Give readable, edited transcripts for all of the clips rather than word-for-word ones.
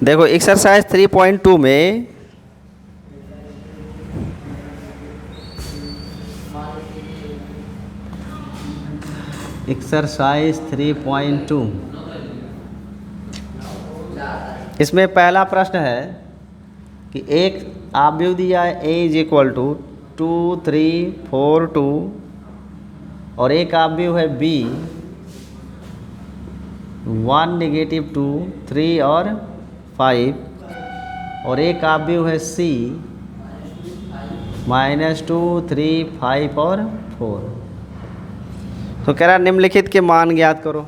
देखो एक्सरसाइज 3.2 में एक्सरसाइज 3.2 इसमें पहला प्रश्न है कि एक आव्यूह दिया है a इज इक्वल टू 2 3 4 2 और एक आव्यूह है b 1 -2 3 और 5 और एक आव्यूह है c -2 3 5 और 4। तो कह रहा निम्नलिखित के मान ज्ञात करो।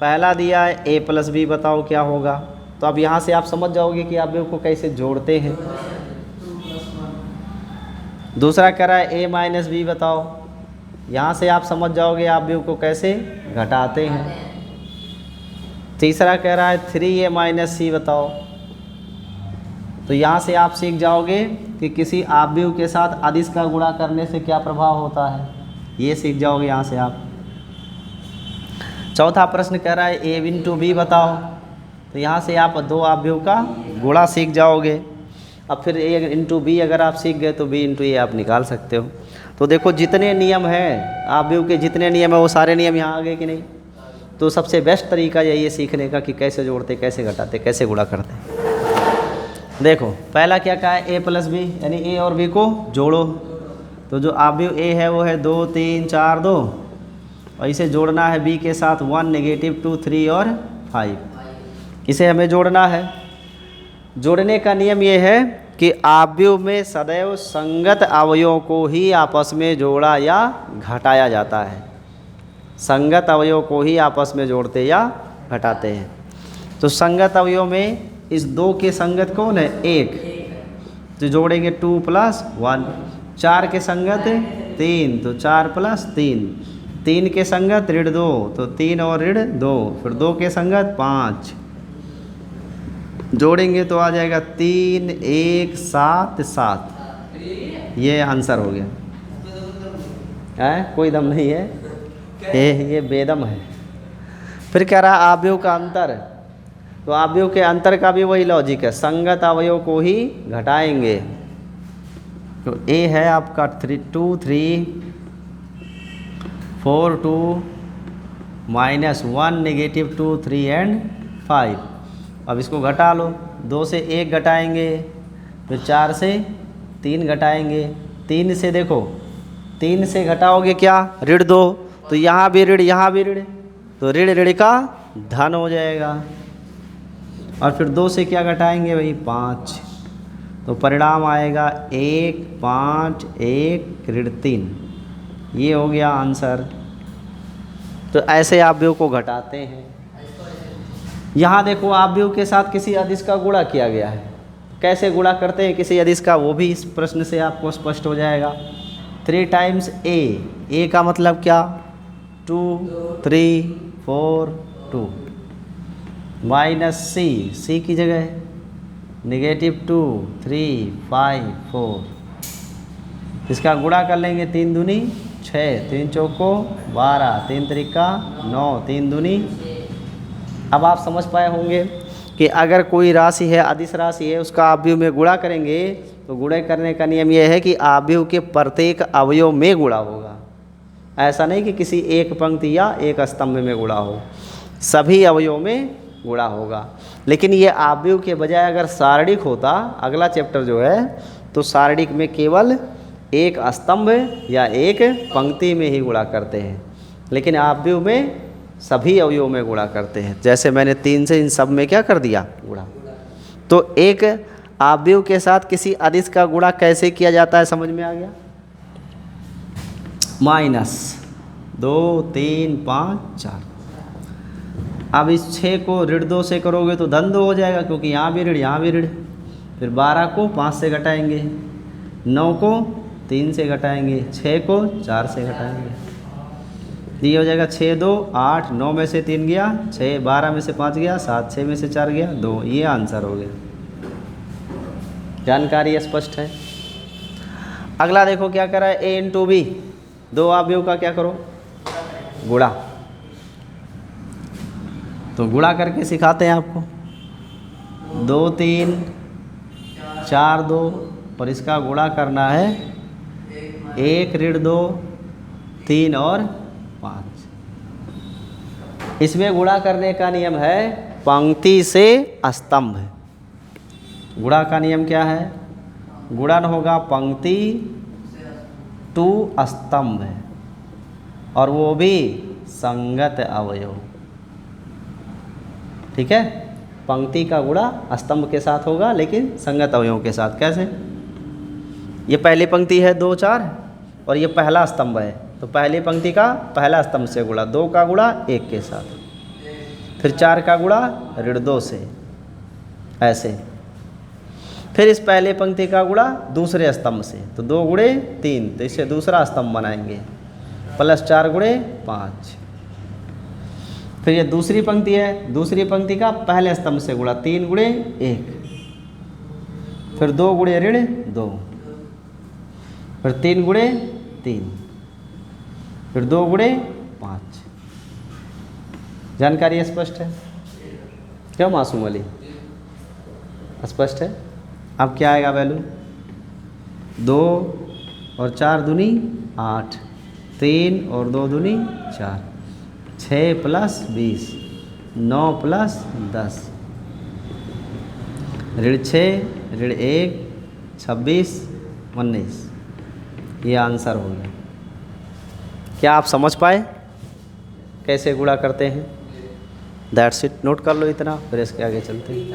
पहला दिया है a प्लस बी, बताओ क्या होगा। तो अब यहाँ से आप समझ जाओगे कि आव्यूह को कैसे जोड़ते हैं। दूसरा कह रहा है a माइनस बी, बताओ। यहाँ से आप समझ जाओगे आव्यूह को कैसे घटाते हैं। तीसरा कह रहा है 3a माइनस सी, बताओ। तो यहाँ से आप सीख जाओगे कि किसी आव्यूह के साथ अदिश का गुणा करने से क्या प्रभाव होता है, ये सीख जाओगे यहाँ से आप। चौथा प्रश्न कह रहा है a इंटू बी, बताओ। तो यहाँ से आप दो आव्यूह का गुणा सीख जाओगे। अब फिर a इंटू बी अगर आप सीख गए तो b इंटू ए आप निकाल सकते हो। तो देखो जितने नियम हैं आव्यूह के, जितने नियम है वो सारे नियम यहाँ आ गए कि नहीं। तो सबसे बेस्ट तरीका यही है सीखने का कि कैसे जोड़ते, कैसे घटाते, कैसे गुणा करते। देखो पहला क्या कहा है a प्लस बी, यानी a और b को जोड़ो। तो जो आव्यूह a है वो है 2 3 4 2 और इसे जोड़ना है b के साथ 1 -2 3 और 5। इसे हमें जोड़ना है। जोड़ने का नियम ये है कि आव्यूह में सदैव संगत अवयवों को ही आपस में जोड़ा या घटाया जाता है। संगत अवयवों को ही आपस में जोड़ते या घटाते हैं। तो संगत अवयव में इस दो के संगत कौन है, एक। तो जोड़ेंगे 2 + 1। 4 के संगत 3, तो 4 + 3। 3 के संगत -2, तो 3 और -2। फिर 2 के संगत 5। जोड़ेंगे तो आ जाएगा 3 1 7 7। ये आंसर हो गया है, कोई दम नहीं है, ये बेदम है। फिर कह रहा आव्यूह का अंतर। तो आव्यूह के अंतर का भी वही लॉजिक है, संगत अवयव को ही घटाएंगे। तो a है आपका 2 3 4 2 -1 -2 3 एंड 5। अब इसको घटा लो। 2 से 1 घटाएंगे, फिर 4 से 3 घटाएंगे। 3 से देखो, 3 से घटाओगे क्या, -2। तो यहाँ भी ऋण, यहाँ भी ऋण, तो ऋण ऋण का धन हो जाएगा। और फिर 2 से क्या घटाएंगे भाई, 5। तो परिणाम आएगा 1 5 1 -3। ये हो गया आंसर। तो ऐसे आव्यूह को घटाते हैं। यहाँ देखो आव्यूह के साथ किसी अदिश का गुणा किया गया है। कैसे गुणा करते हैं किसी अदिश का, वो भी इस प्रश्न से आपको स्पष्ट हो जाएगा। 3 टाइम्स a का मतलब क्या, 2 3 4 2 माइनस c की जगह -2 3 5 4। इसका गुणा कर लेंगे, 3 दूनी 6, 3 चौको 12, 3 त्रिका 9, 3 दूनी। अब आप समझ पाए होंगे कि अगर कोई राशि है, अदिश राशि है, उसका आव्यूह में गुणा करेंगे तो गुणा करने का नियम यह है कि आव्यूह के प्रत्येक अवयव में गुणा होगा। ऐसा नहीं कि किसी एक पंक्ति या एक स्तंभ में गुणा हो, सभी अवयव में गुणा होगा। लेकिन ये आव्यूह के बजाय अगर सारणिक होता, अगला चैप्टर जो है, तो सारणिक में केवल एक स्तंभ या एक पंक्ति में ही गुणा करते हैं, लेकिन आव्यूह में सभी अवयवों में गुणा करते हैं। जैसे मैंने 3 से इन सब में क्या कर दिया, गुणा। तो एक आव्यूह के साथ किसी अदिश का गुणा कैसे किया जाता है, समझ में आ गया। -2 3 5 4। अब इस 6 को -2 से करोगे तो धन 2 हो जाएगा, क्योंकि यहाँ भी ऋण, यहाँ भी ऋण। फिर 12 को 5 से घटाएंगे, 9 को 3 से घटाएंगे, 6 को 4 से घटाएंगे। ये हो जाएगा 6 2 8, 9 में से 3 गया 6, 12 में से 5 गया 7, 6 में से 4 गया 2। ये आंसर हो गया। जानकारी स्पष्ट है। अगला देखो क्या कर रहा है, a इंटू बी। दो आव्यूह का क्या करो, गुणा। तो गुणा करके सिखाते हैं आपको। 2 3 4 2, और इसका गुणा करना है 1 ऋण 2 3 और 5। इसमें गुणा करने का नियम है पंक्ति से स्तंभ। गुणा का नियम क्या है? गुणन होगा पंक्ति टू स्तंभ, और वो भी संगत अवयव। ठीक है, पंक्ति का गुणा स्तंभ के साथ होगा लेकिन संगत अवयवों के साथ। कैसे? ये पहली पंक्ति है 2 4 और ये पहला स्तंभ है, तो पहली पंक्ति का पहला स्तंभ से गुणा, 2 का गुणा 1 के साथ, फिर 4 का गुणा ऋण 2 से, ऐसे। फिर इस पहले पंक्ति का गुणा दूसरे स्तंभ से, तो 2 गुणे 3, तो इससे दूसरा स्तंभ बनाएंगे, प्लस 4 गुणे 5। फिर ये दूसरी पंक्ति है, दूसरी पंक्ति का पहले स्तंभ से गुणा, 3 गुणे 1, फिर 2 गुणे ऋण 2, फिर 3 गुणे 3, फिर 2 गुणे 5। जानकारी स्पष्ट है? क्यों मासूम अली? स्पष्ट है? अब क्या आएगा वैल्यू? 2 और 4 दूनी 8, 3 और 2 दूनी 4, 6 प्लस 20, 9 प्लस 10, ऋण 6 ऋण 1 26 19। ये आंसर हो गया। क्या आप समझ पाए कैसे गुणा करते हैं? That's it. नोट कर लो इतना, फिर इसके आगे चलते हैं।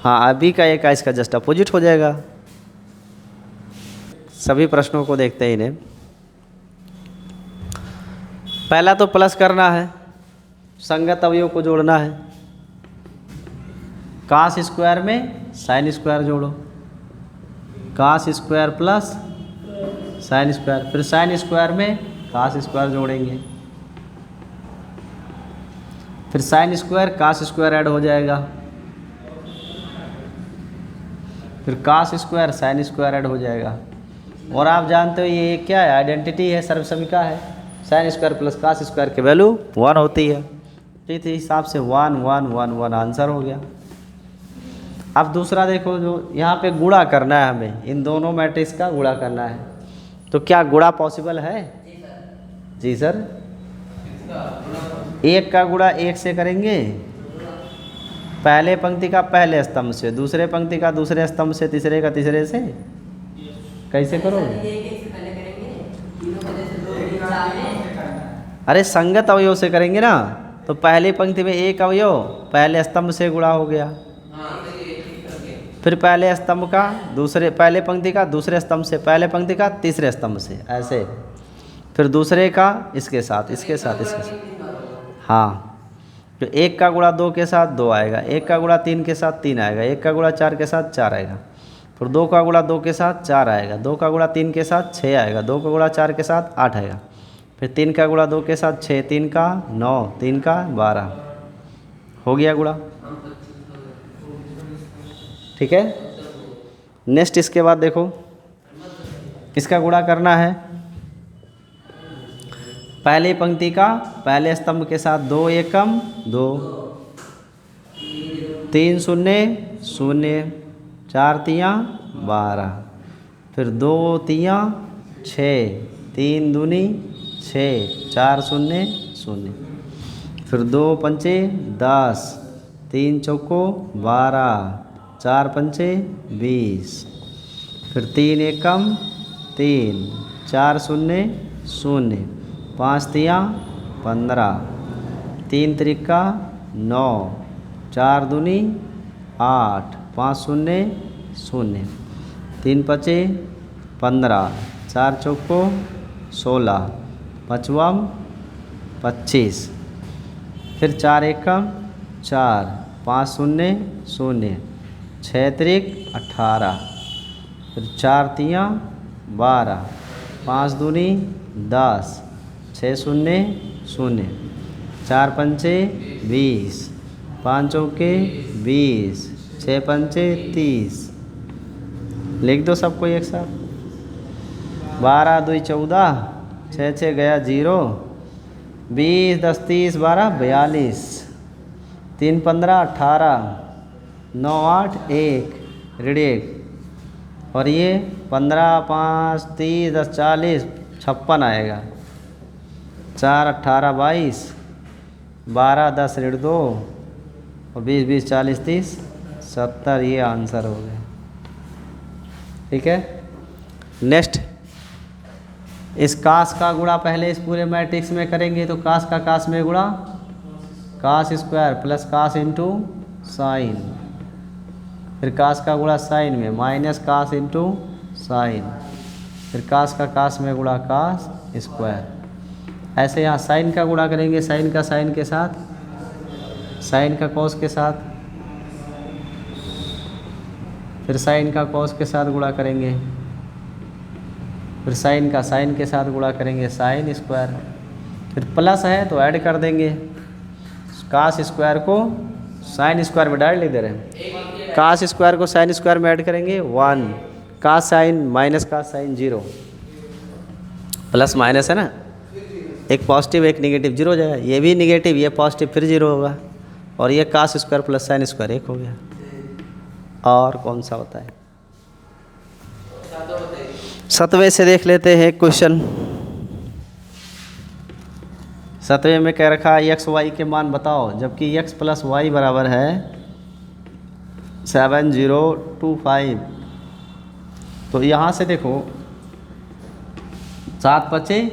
हाँ, अभी का एक इसका जस्ट अपोजिट हो जाएगा। सभी प्रश्नों को देखते ही इन्हें। पहला तो प्लस करना है, संगत अवयव को जोड़ना है। कास स्क्वायर में साइन स्क्वायर जोड़ो, cos square plus sine square, फिर साइन स्क्वायर में कास स्क्वायर जोड़ेंगे, फिर sine square cos square add हो जाएगा, फिर cos square sine square add हो जाएगा। और आप जानते हो ये क्या है? आइडेंटिटी है, सर्वसमीका है। Sine square plus cos square की वैल्यू 1 होती है। तो इस हिसाब से 1 1 1 1 आंसर हो गया। अब दूसरा देखो, जो यहाँ पे गुणा करना है हमें, इन दोनों मैट्रिक्स का गुणा करना है। तो क्या गुणा पॉसिबल है? जी सर। 1 का गुणा 1 से करेंगे, पहले पंक्ति का पहले स्तंभ से, दूसरे पंक्ति का दूसरे स्तंभ से, तीसरे का तीसरे से। कैसे करोगे? अरे संगत अवयव से करेंगे ना, तो पहली पंक्ति में 1 अवयव पहले स्तंभ से गुणा हो गया, फिर पहले स्तंभ का दूसरे, पहले पंक्ति का दूसरे स्तंभ से, पहले पंक्ति का तीसरे स्तंभ से, ऐसे। फिर दूसरे का इसके साथ, इसके साथ, इसके साथ। हाँ, तो 1 का गुणा 2 के साथ 2 आएगा, 1 का गुणा 3 के साथ 3 आएगा, 1 का गुणा 4 के साथ 4 आएगा, फिर 2 का गुणा 2 के साथ 4 आएगा, 2 का गुणा 3 के साथ 6 आएगा, 2 का गुणा 4 के साथ 8 आएगा, फिर 3 का गुणा 2 के साथ 6, 3 का 9, 3 का 12। हो गया गुणा। ठीक है। नेक्स्ट इसके बाद देखो, इसका गुणा करना है पहली पंक्ति का पहले स्तंभ के साथ 2 एकम 2, 3 शून्य 0, 4 तियाँ 12, फिर 2 तियाँ 6, 3 दूनी 6, 4 शून्य 0, फिर 2 पंचे 10, 3 चौको 12, 4 पंचे 20, फिर 3 एकम 3, 4 शून्य 0, 5 तियाँ 15, 3 त्रिका 9, 4 दूनी 8, 5 शून्य 0, 3 पचे 15, 4 चौको 16, 5वां 25, फिर 4 एकम 4, 5 शून्य 0, 6 त्रिक 18, फिर 4 तियाँ 12, 5 दूनी 10, 6 शून्य 0, 4 पंचे 20, 5 चौके 20, 6 पंचे 30। लिख दो सबको एक साथ। 12 2 14, 6 6 गया 0, 20 10 30 12 42, 3 15 18, 9 8 1 रेडी 1, और ये 15 5 30 10 40 56 आएगा। 4 18 22 12 10 रेड 2 और 20 20 40 30 70, ये आंसर हो गया। ठीक है। नेक्स्ट, इस कास का गुणा पहले इस पूरे मैट्रिक्स में करेंगे, तो कास का कास में गुणा, cos square plus cos into sine, फिर कास का गुणा साइन में माइनस कास इंटू साइन, फिर कास का कास में गुणा कास स्क्वायर। ऐसे यहाँ साइन का गुणा करेंगे, साइन का साइन के साथ, साइन का कॉस के साथ, फिर साइन का कॉस के साथ गुणा करेंगे, फिर साइन का साइन के साथ गुणा करेंगे, साइन स्क्वायर, फिर प्लस है तो ऐड कर देंगे, कास स्क्वायर को साइन स्क्वायर में डायरेक्ट लिख दे रहे हैं, कास स्क्वायर को साइन स्क्वायर में ऐड करेंगे 1, cos sine minus cos sine 0, plus minus है ना, एक पॉजिटिव एक निगेटिव 0 हो जाएगा, ये भी निगेटिव ये पॉजिटिव फिर 0 होगा, और ये cos square plus sine square 1 हो गया। और कौन सा होता है? 7वें से देख लेते हैं क्वेश्चन। 7वें में कह रखा है एक्स वाई के मान बताओ, जबकि एक्स प्लस वाई बराबर है 7025। तो यहाँ से देखो 7 5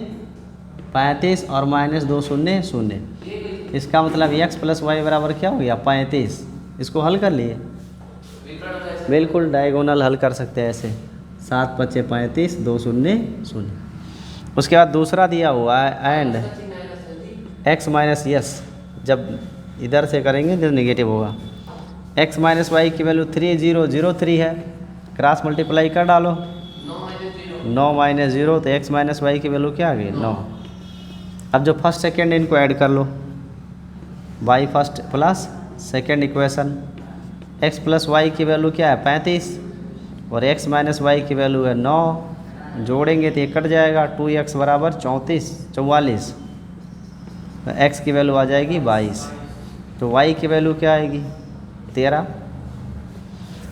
35 और माइनस 2 0 0, इसका मतलब एक्स प्लस वाई बराबर क्या हो गया 35। इसको हल कर लिए, बिल्कुल डायगोनल हल कर सकते हैं ऐसे, 7 5 35 2 0 0। उसके बाद दूसरा दिया हुआ है एंड x माइनस यस, जब इधर से करेंगे तो नेगेटिव होगा, x माइनस वाई की वैल्यू 3 0 0 3 है, क्रॉस मल्टीप्लाई कर डालो, 9 माइनस 0 तो x माइनस वाई की वैल्यू क्या आ गई 9। अब जो फर्स्ट सेकेंड इनको ऐड कर लो, y first plus second equation, x plus y की वैल्यू क्या है 35 और x माइनस वाई की वैल्यू है 9, जोड़ेंगे तो ये कट जाएगा, 2x बराबर 44, तो x की वैल्यू आ जाएगी 22, तो y की वैल्यू क्या आएगी 13,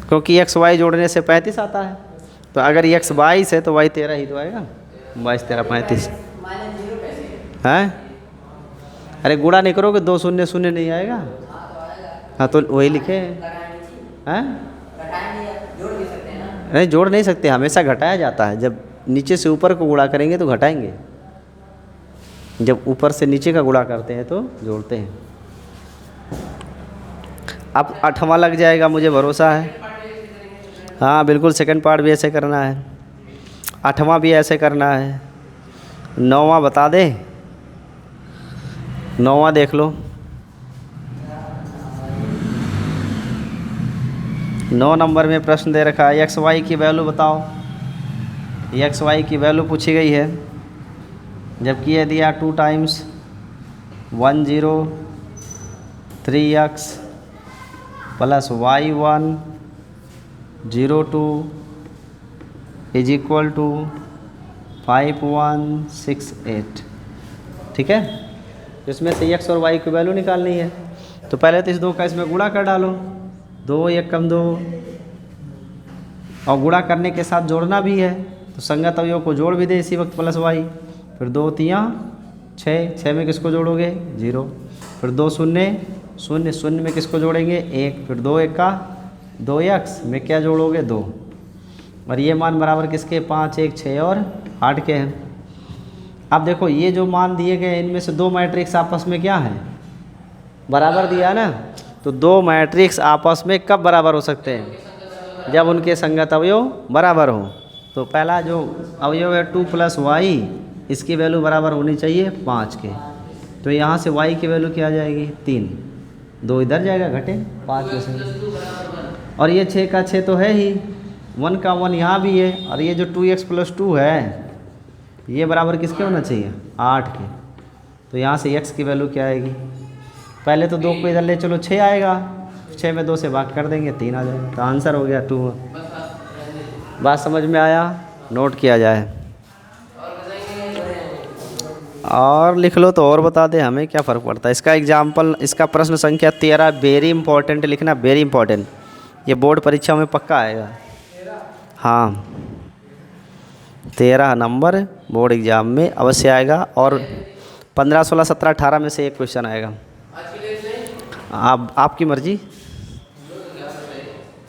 क्योंकि x y जोड़ने से 35 आता है, तो अगर x 22 है तो y 13 ही तो आएगा, 22 13 35 हैं। अरे गुणा नहीं करोगे 2 0 0 नहीं आएगा, हाँ तो वही लिखे हैं, नहीं जोड़ नहीं सकते, हमेशा घटाया जाता है, जब नीचे से ऊपर को गुणा करेंगे तो घटाएंगे, जब ऊपर से नीचे का गुणा करते हैं तो जोड़ते हैं। अब 8वां लग जाएगा, मुझे भरोसा है। हाँ बिल्कुल, सेकंड पार्ट भी ऐसे करना है, 8वां भी ऐसे करना है। 9वां बता दे, 9वां देख लो। 9 नंबर में प्रश्न दे रखा है एक्स वाई की वैल्यू बताओ, एक्स वाई की वैल्यू पूछी गई है, जबकि ये दिया 2 times 1 0 3x plus y1 0 2 is equal to 5 1 6 8। ठीक है, इसमें से x और y की वैल्यू निकालनी है, तो पहले तो इस 2 का इसमें गुणा कर डालो, 2 1 कम 2, और गुणा करने के साथ जोड़ना भी है, तो संगत अवयव को जोड़ भी दे इसी वक्त प्लस y, फिर 2 3 6, 6 में किसको जोड़ोगे 0, फिर 2 0 0 0 में किसको जोड़ेंगे 1, फिर 2 1 का 2x में क्या जोड़ोगे 2, और ये मान बराबर किसके 5 1 6 और 8 के हैं। अब देखो ये जो मान दिए गए इनमें से 2 मैट्रिक्स आपस में क्या है बराबर दिया ना, तो 2 मैट्रिक्स आपस में कब बराबर हो सकते हैं, जब उनके संगत अवयव बराबर हो। तो पहला जो अवयव है 2 प्लस वाई, इसकी वैल्यू बराबर होनी चाहिए 5 के, तो यहाँ से y की वैल्यू क्या आ जाएगी 3, 2 इधर जाएगा घटे 5 में से, और ये 6 का 6 तो है ही, 1 का 1 यहाँ भी है, और ये जो 2x प्लस 2 है ये बराबर किसके होना चाहिए 8 के, तो यहाँ से x की वैल्यू क्या आएगी, पहले तो 2 को इधर ले चलो 6 आएगा, 6 में 2 से भाग कर देंगे 3 आ जाएगा, तो आंसर हो गया 2। बात समझ में आया, नोट किया जाए और लिख लो तो और बता दे, हमें क्या फ़र्क पड़ता है। इसका एग्जाम्पल, इसका प्रश्न संख्या 13 वेरी इंपॉर्टेंट लिखना, वेरी इंपॉर्टेंट। ये बोर्ड परीक्षा में पक्का आएगा। हाँ 13 नंबर बोर्ड एग्ज़ाम में अवश्य आएगा, और 15, 16, 17, 18 में से एक क्वेश्चन आएगा। आप आपकी मर्ज़ी।